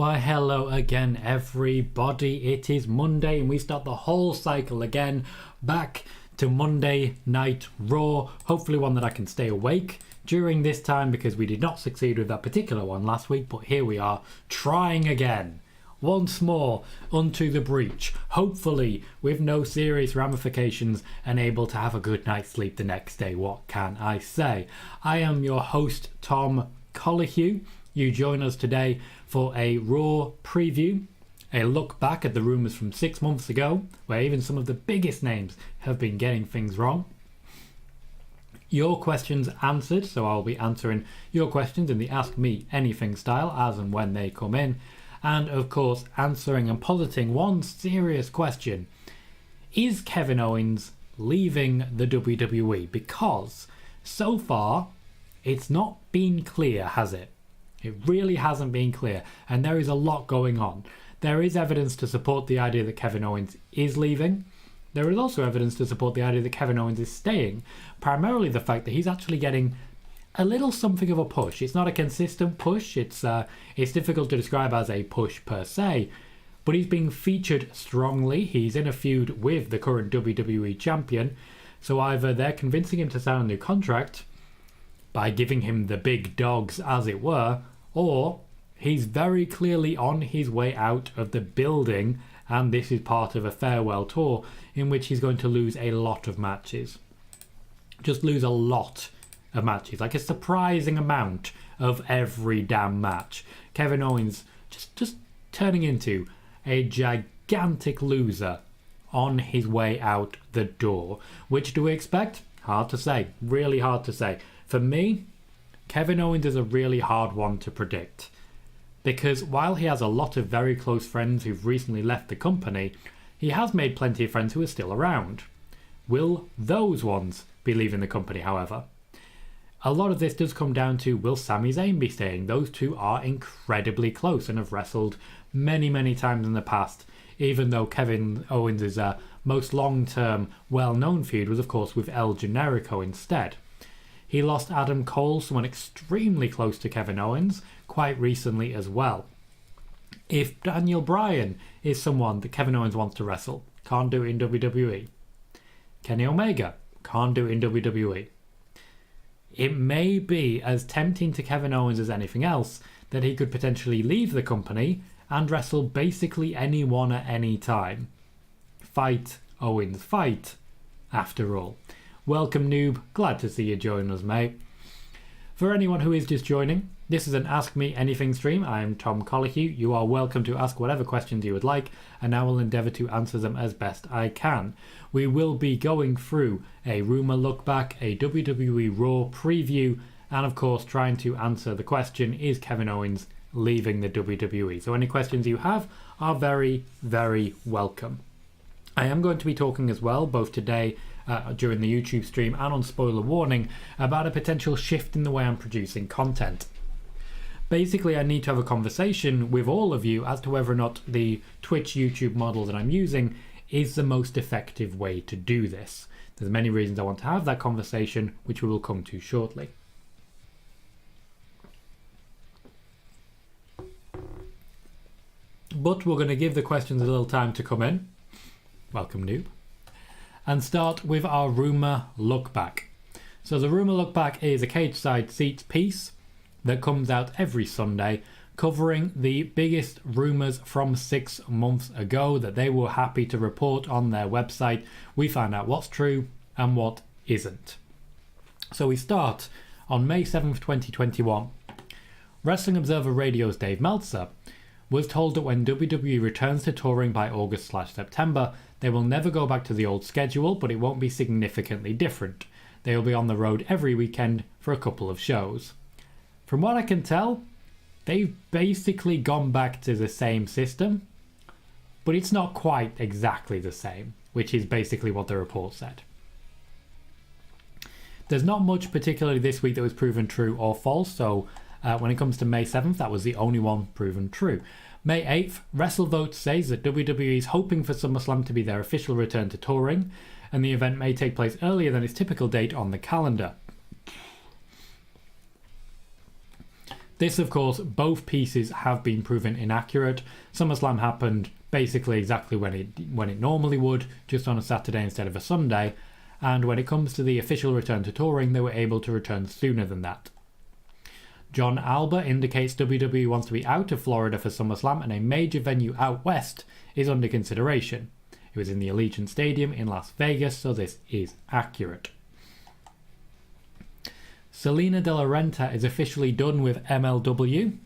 Why hello again everybody, it is Monday and we start the whole cycle again, back to Monday Night Raw, hopefully one that I can stay awake during this time because we did not succeed with that particular one last week, but here we are trying again. Once more unto the breach, hopefully with no serious ramifications and able to have a good night's sleep the next day. What can I say? I am your host Tom Colohue. You join us today for a Raw preview, a look back at the rumours from 6 months ago, where even some of the biggest names have been getting things wrong. Your questions answered, so I'll be answering your questions in the Ask Me Anything style as and when they come in. And of course, answering and positing one serious question. Is Kevin Owens leaving the WWE? Because so far, it's not been clear, has it? It really hasn't been clear, and there is a lot going on. There is evidence to support the idea that Kevin Owens is leaving. There is also evidence to support the idea that Kevin Owens is staying. Primarily the fact that he's actually getting a little something of a push. It's not a consistent push. It's difficult to describe as a push per se, but he's being featured strongly. He's in a feud with the current WWE champion, so either they're convincing him to sign a new contract by giving him the big dogs, as it were, or he's very clearly on his way out of the building, and this is part of a farewell tour in which he's going to lose a lot of matches. Just lose a lot of matches, like a surprising amount of every damn match. Kevin Owens just turning into a gigantic loser on his way out the door. Which do we expect? Hard to say, really hard to say. For me, Kevin Owens is a really hard one to predict, because while he has a lot of very close friends who've recently left the company, he has made plenty of friends who are still around. Will those ones be leaving the company, however? A lot of this does come down to, will Sami Zayn be staying? Those two are incredibly close and have wrestled many times in the past, even though Kevin Owens' most long-term well-known feud was of course with El Generico instead. He lost Adam Cole, someone extremely close to Kevin Owens, quite recently as well. If Daniel Bryan is someone that Kevin Owens wants to wrestle, can't do it in WWE. Kenny Omega, can't do it in WWE. It may be as tempting to Kevin Owens as anything else that he could potentially leave the company and wrestle basically anyone at any time. Fight, Owens, fight, after all. Welcome, noob. Glad to see you join us, mate. For anyone who is just joining, this is an Ask Me Anything stream. I am Tom Colohue. You are welcome to ask whatever questions you would like, and I will endeavour to answer them as best I can. We will be going through a rumour look back, a WWE Raw preview, and of course trying to answer the question, is Kevin Owens leaving the WWE? So any questions you have are very welcome. I am going to be talking as well, both today during the YouTube stream and on Spoiler Warning, about a potential shift in the way I'm producing content. Basically, I need to have a conversation with all of you as to whether or not the Twitch YouTube model that I'm using is the most effective way to do this. There's many reasons I want to have that conversation, which we will come to shortly. But we're going to give the questions a little time to come in. Welcome, noob. And start with our rumour look back. So the rumour look back is a cage side seats piece that comes out every Sunday, covering the biggest rumours from 6 months ago that they were happy to report on their website. We find out what's true and what isn't. So we start on May 7th, 2021. Wrestling Observer Radio's Dave Meltzer was told that when WWE returns to touring by August/September, they will never go back to the old schedule, but it won't be significantly different. They will be on the road every weekend for a couple of shows. From what I can tell, they've basically gone back to the same system, but it's not quite exactly the same, which is basically what the report said. There's not much particularly this week that was proven true or false, so when it comes to May 7th, that was the only one proven true. May 8th, WrestleVote says that WWE is hoping for SummerSlam to be their official return to touring, and the event may take place earlier than its typical date on the calendar. This, of course, both pieces have been proven inaccurate. SummerSlam happened basically exactly when it normally would, just on a Saturday instead of a Sunday, and when it comes to the official return to touring, they were able to return sooner than that. John Alba indicates WWE wants to be out of Florida for SummerSlam, and a major venue out west is under consideration. It was in the Allegiant Stadium in Las Vegas, so this is accurate. Selena De La Renta is officially done with MLW,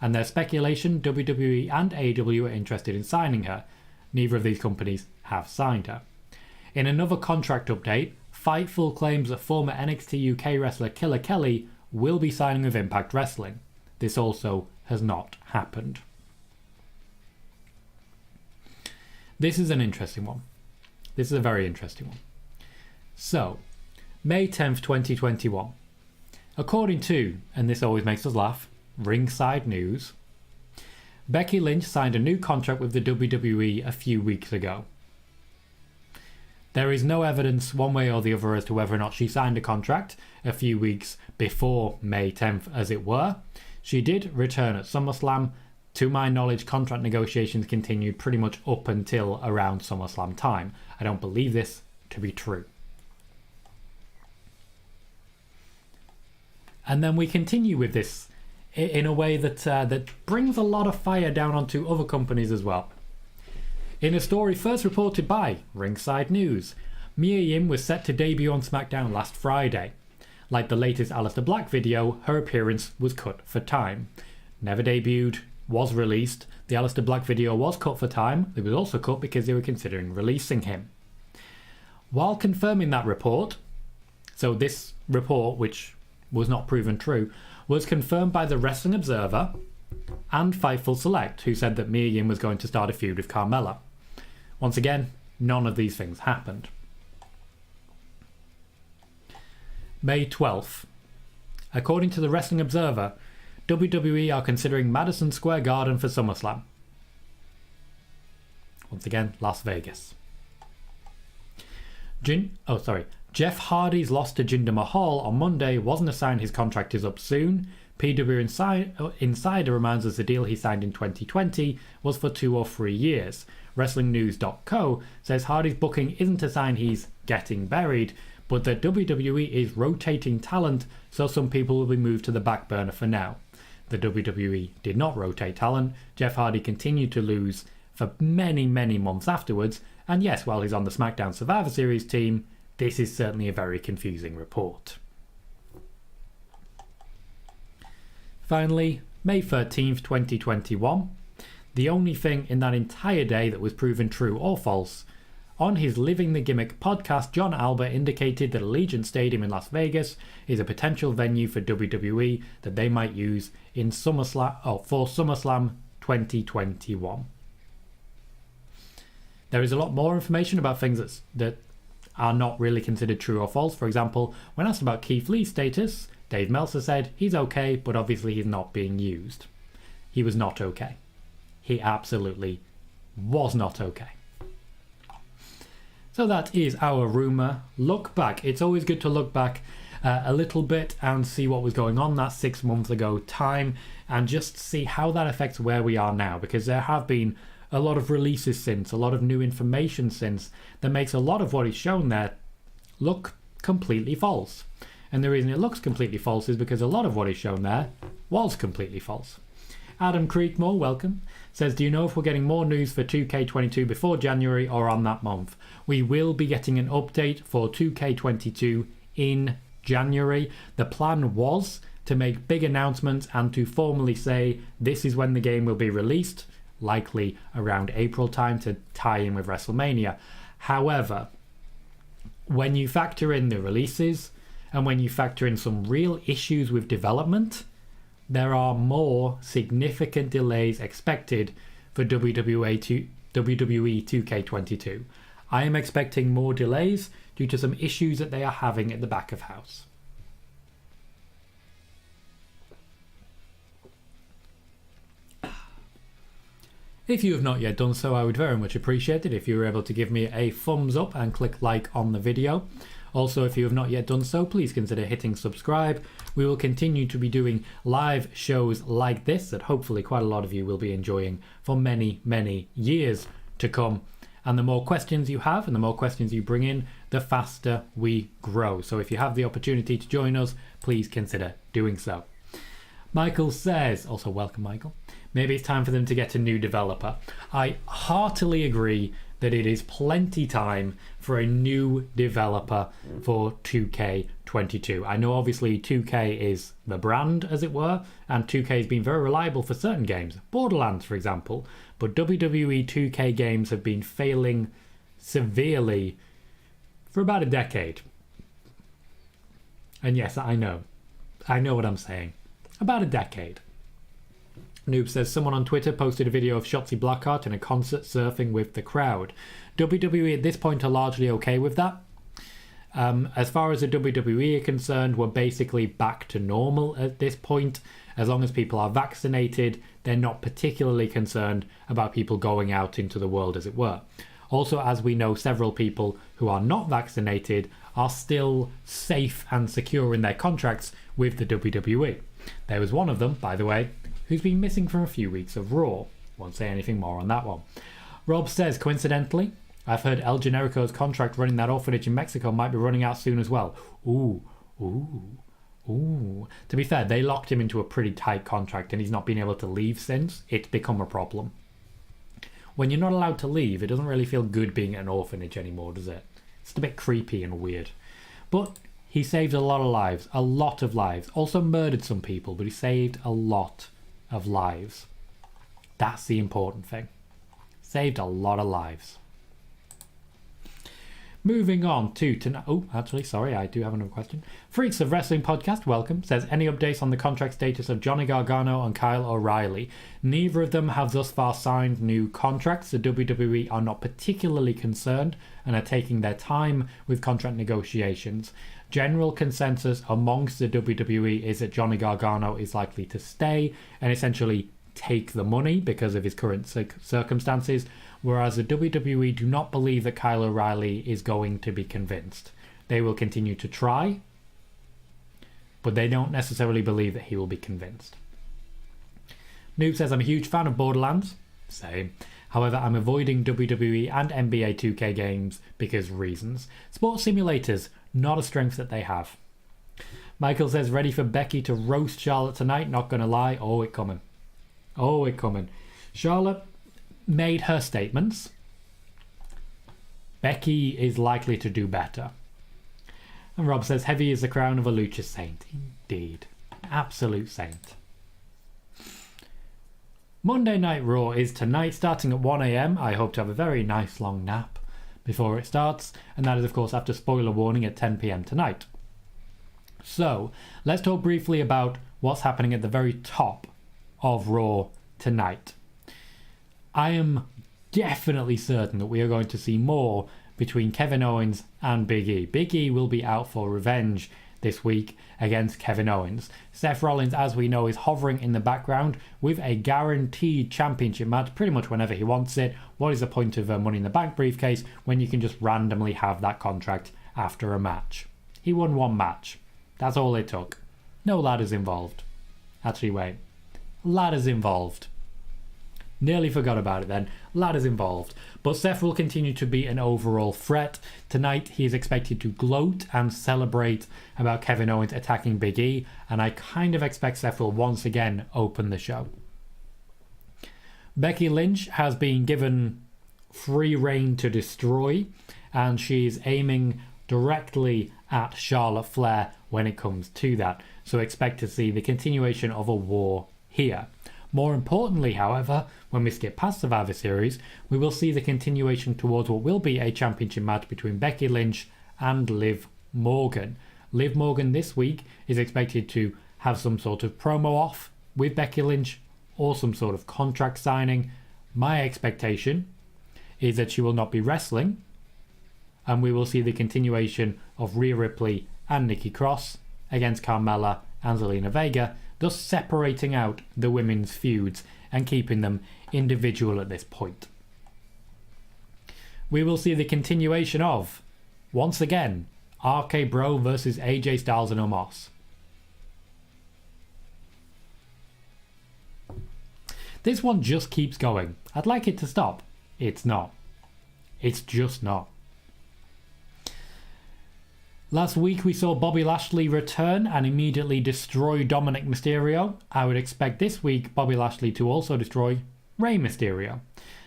and there's speculation WWE and AEW are interested in signing her. Neither of these companies have signed her. In another contract update, Fightful claims that former NXT UK wrestler Killer Kelly will be signing with Impact Wrestling. This also has not happened. This is an interesting one. This is a very interesting one. So, May 10th, 2021. According to, and this always makes us laugh, Ringside News, Becky Lynch signed a new contract with the WWE a few weeks ago. There is no evidence one way or the other as to whether or not she signed a contract a few weeks before May 10th, as it were. She did return at SummerSlam. To my knowledge, contract negotiations continued pretty much up until around SummerSlam time. I don't believe this to be true. And then we continue with this in a way that brings a lot of fire down onto other companies as well. In a story first reported by Ringside News, Mia Yim was set to debut on Smackdown last Friday. Like the latest Aleister Black video, her appearance was cut for time. Never debuted, was released. The Aleister Black video was cut for time. It was also cut because they were considering releasing him. While confirming that report, so this report, which was not proven true, was confirmed by the Wrestling Observer and Fightful Select, who said that Mia Yim was going to start a feud with Carmella. Once again, none of these things happened. May 12th. According to the Wrestling Observer, WWE are considering Madison Square Garden for SummerSlam. Once again, Las Vegas. Jeff Hardy's loss to Jinder Mahal on Monday wasn't a sign his contract is up soon. PW Insider reminds us the deal he signed in 2020 was for 2 or 3 years. WrestlingNews.co says Hardy's booking isn't a sign he's getting buried, but that WWE is rotating talent, so some people will be moved to the back burner for now. The WWE did not rotate talent. Jeff Hardy continued to lose for many, many months afterwards, and yes, while he's on the SmackDown Survivor Series team, this is certainly a very confusing report. Finally, May 13th, 2021. The only thing in that entire day that was proven true or false. On his Living the Gimmick podcast, John Alba indicated that Allegiant Stadium in Las Vegas is a potential venue for WWE that they might use in for SummerSlam 2021. There is a lot more information about things that are not really considered true or false. For example, when asked about Keith Lee's status, Dave Meltzer said he's okay, but obviously he's not being used. He was not okay. He absolutely was not okay. So that is our rumour look back. It's always good to look back a little bit and see what was going on that 6 months ago time, and just see how that affects where we are now, because there have been a lot of releases since, a lot of new information since, that makes a lot of what is shown there look completely false. And the reason it looks completely false is because a lot of what is shown there was completely false. Adam Creekmore, welcome, says, do you know if we're getting more news for 2K22 before January or on that month? We will be getting an update for 2K22 in January. The plan was to make big announcements and to formally say this is when the game will be released, likely around April time to tie in with WrestleMania. However, when you factor in the releases and when you factor in some real issues with development, there are more significant delays expected for WWE 2K22. I am expecting more delays due to some issues that they are having at the back of house. If you have not yet done so, I would very much appreciate it if you were able to give me a thumbs up and click like on the video. Also, if you have not yet done so, please consider hitting subscribe. We will continue to be doing live shows like this that hopefully quite a lot of you will be enjoying for many, many years to come. And the more questions you have and the more questions you bring in, the faster we grow. So if you have the opportunity to join us, please consider doing so. Michael says, also welcome Michael, maybe it's time for them to get a new developer. I heartily agree that it is plenty time for a new developer for 2K22. I know obviously 2K is the brand, as it were, and 2K has been very reliable for certain games, Borderlands for example, but WWE 2K games have been failing severely for about a decade. And yes, I know what I'm saying. About a decade. Noob says someone on Twitter posted a video of Shotzi Blackheart in a concert surfing with the crowd. WWE at this point are largely okay with that. As far as the WWE are concerned, we're basically back to normal at this point. As long as people are vaccinated, they're not particularly concerned about people going out into the world, as it were. Also, as we know, several people who are not vaccinated are still safe and secure in their contracts with the WWE. There was one of them, by the way, who's been missing for a few weeks of Raw. Won't say anything more on that one. Rob says, coincidentally, I've heard El Generico's contract running that orphanage in Mexico might be running out soon as well. Ooh. To be fair, they locked him into a pretty tight contract and he's not been able to leave since. It's become a problem. When you're not allowed to leave, it doesn't really feel good being at an orphanage anymore, does it? It's a bit creepy and weird. But he saved a lot of lives. Also murdered some people, but he saved a lot of lives. That's the important thing. Saved a lot of lives. Moving on to tonight. Oh, actually, sorry, I do have another question. Freaks of Wrestling Podcast, welcome, says, any updates on the contract status of Johnny Gargano and Kyle O'Reilly? Neither of them have thus far signed new contracts. The WWE are not particularly concerned and are taking their time with contract negotiations. General consensus amongst the WWE is that Johnny Gargano is likely to stay and essentially take the money because of his current circumstances, whereas the WWE do not believe that Kyle O'Reilly is going to be convinced. They will continue to try, but they don't necessarily believe that he will be convinced. Noob says, I'm a huge fan of Borderlands. Same. However, I'm avoiding WWE and NBA 2K games because reasons. Sports simulators, not a strength that they have. Michael says, ready for Becky to roast Charlotte tonight, not gonna lie. Oh, it coming. Charlotte made her statements. Becky is likely to do better. And Rob says, heavy is the crown of a lucha saint. Indeed. Absolute saint. Monday Night Raw is tonight, starting at 1 a.m. I hope to have a very nice long nap before it starts. And that is, of course, after spoiler warning at 10 p.m. tonight. So, let's talk briefly about what's happening at the very top of Raw tonight. I am definitely certain that we are going to see more between Kevin Owens and Big E. Big E will be out for revenge this week against Kevin Owens. Seth Rollins, as we know, is hovering in the background with a guaranteed championship match pretty much whenever he wants it. What is the point of a Money in the Bank briefcase when you can just randomly have that contract after a match? He won one match. That's all it took. No ladders involved. Actually, wait. Ladders involved. Nearly forgot about it then. Ladders involved. But Seth will continue to be an overall threat. Tonight he is expected to gloat and celebrate about Kevin Owens attacking Big E, and I kind of expect Seth will once again open the show. Becky Lynch has been given free reign to destroy, and she's aiming directly at Charlotte Flair when it comes to that. So expect to see the continuation of a war here. More importantly, however, when we skip past Survivor Series, we will see the continuation towards what will be a championship match between Becky Lynch and Liv Morgan. Liv Morgan this week is expected to have some sort of promo off with Becky Lynch or some sort of contract signing. My expectation is that she will not be wrestling, and we will see the continuation of Rhea Ripley and Nikki Cross against Carmella and Zelina Vega, thus separating out the women's feuds and keeping them individual at this point. We will see the continuation of, once again, RK Bro versus AJ Styles and Omos. This one just keeps going. I'd like it to stop. It's not. It's just not. Last week we saw Bobby Lashley return and immediately destroy Dominic Mysterio. I would expect this week Bobby Lashley to also destroy Rey Mysterio.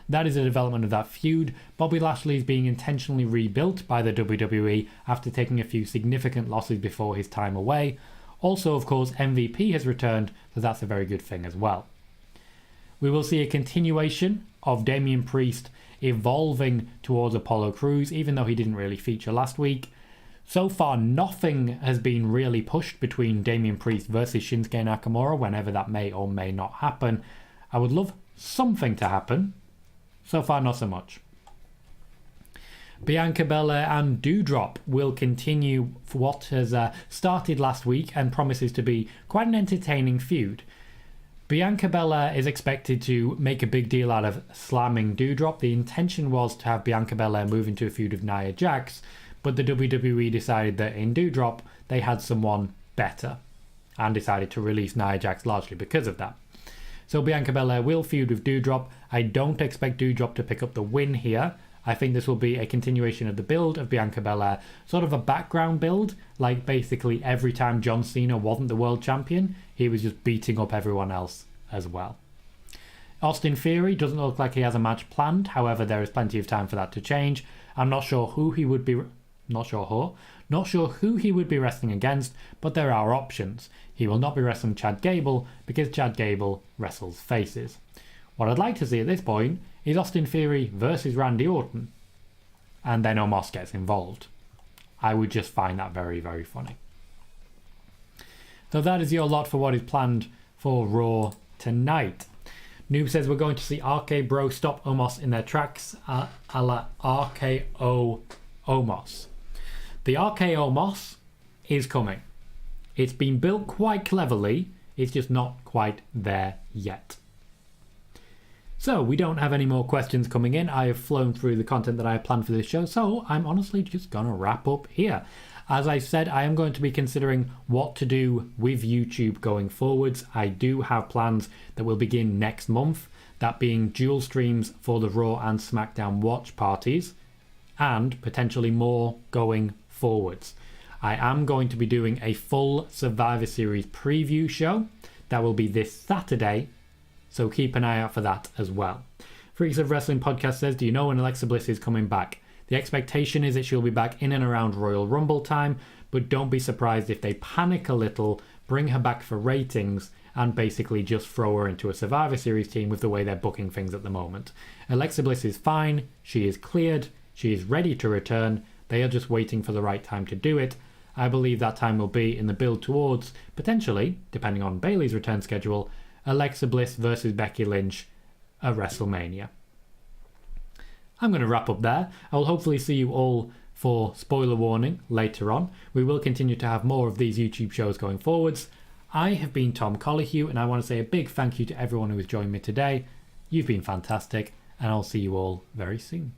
That is a development of that feud. Bobby Lashley is being intentionally rebuilt by the WWE after taking a few significant losses before his time away. Also, of course, MVP has returned, so that's a very good thing as well. We will see a continuation of Damian Priest evolving towards Apollo Crews, even though he didn't really feature last week. So far, nothing has been really pushed between Damian Priest versus Shinsuke Nakamura, whenever that may or may not happen. I would love something to happen. So far, not so much. Bianca Belair and Doudrop will continue for what has started last week and promises to be quite an entertaining feud. Bianca Belair is expected to make a big deal out of slamming Doudrop. The intention was to have Bianca Belair move into a feud of Nia Jax, but the WWE decided that in Doudrop they had someone better and decided to release Nia Jax largely because of that. So Bianca Belair will feud with Doudrop. I don't expect Doudrop to pick up the win here. I think this will be a continuation of the build of Bianca Belair, sort of a background build, like basically every time John Cena wasn't the world champion, he was just beating up everyone else as well. Austin Theory doesn't look like he has a match planned, however there is plenty of time for that to change. I'm not sure who he would be wrestling against, but there are options. He will not be wrestling Chad Gable because Chad Gable wrestles faces. What I'd like to see at this point is Austin Theory versus Randy Orton, and then Omos gets involved. I would just find that very, very funny. So that is your lot for what is planned for Raw tonight. Noob says we're going to see RK Bro stop Omos in their tracks a la RKO Omos. The RKO Omos is coming. It's been built quite cleverly, it's just not quite there yet. So we don't have any more questions coming in. I have flown through the content that I have planned for this show, so I'm honestly just going to wrap up here. As I said, I am going to be considering what to do with YouTube going forwards. I do have plans that will begin next month, that being dual streams for the Raw and Smackdown watch parties, and potentially more going forwards. I am going to be doing a full Survivor Series preview show that will be this Saturday, so keep an eye out for that as well. Freaks of Wrestling Podcast says, do you know when Alexa Bliss is coming back? The expectation is that she'll be back in and around Royal Rumble time, but don't be surprised if they panic a little, bring her back for ratings, and basically just throw her into a Survivor Series team with the way they're booking things at the moment. Alexa Bliss is fine, she is cleared, she is ready to return, they are just waiting for the right time to do it. I believe that time will be in the build towards, potentially, depending on Bayley's return schedule, Alexa Bliss versus Becky Lynch at WrestleMania. I'm going to wrap up there. I will hopefully see you all for spoiler warning later on. We will continue to have more of these YouTube shows going forwards. I have been Tom Colohue, and I want to say a big thank you to everyone who has joined me today. You've been fantastic, and I'll see you all very soon.